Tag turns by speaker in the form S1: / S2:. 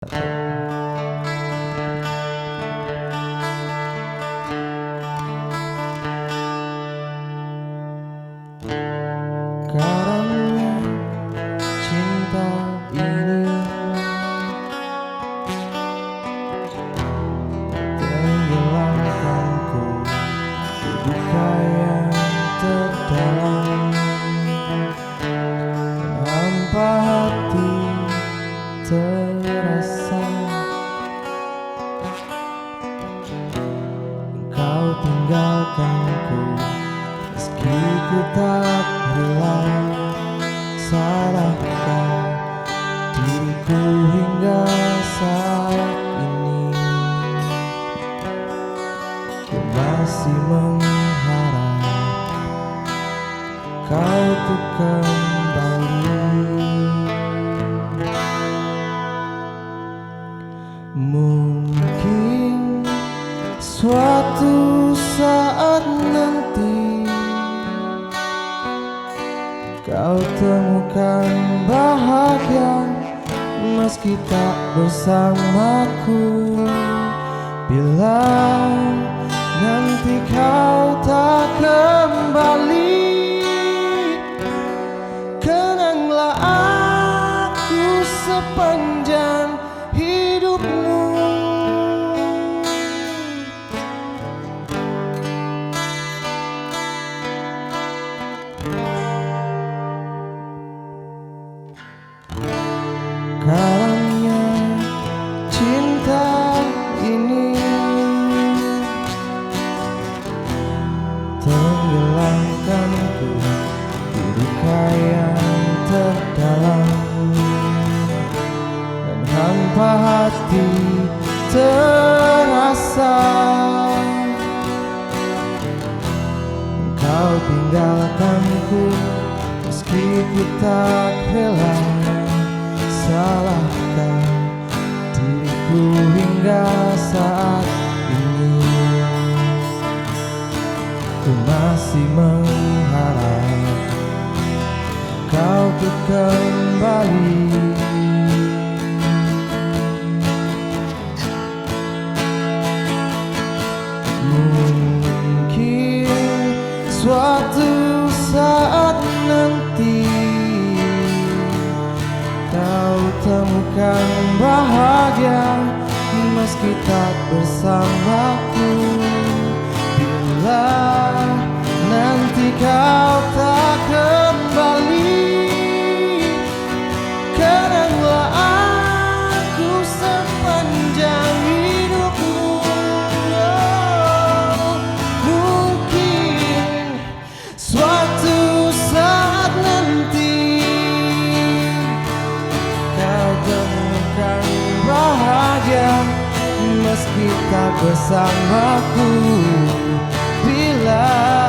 S1: Karena cinta ini tenggelamkanku di duka yang terdalam, hampa hati terasa. Engkau tinggalkanku meski ku tak rela. Salahkah diriku hingga saat ini? Ku masih mengharap kau tuh kembali. Mungkin suatu saat nanti kau temukan bahagia meski tak bersamaku. Bila nanti kau tak kembali, kenanglah aku sepanjang hidupmu. Karena cinta ini tenggelamkanku di duka yang terdalam, dan hampa hati terasa. Engkau tinggalkanku meski ku tak rela. Salahkah diriku hingga saat ini? Ku masih mengharap kau tuh kembali. Mungkin suatu saat nanti kau temukan bahagia meski tak bersamaku. Bila nanti kau tak kembali, kenanglah aku sepanjang hidupmu. Mungkin suatu saat nanti kau temukan bahagia meski tak bersamaku. Bila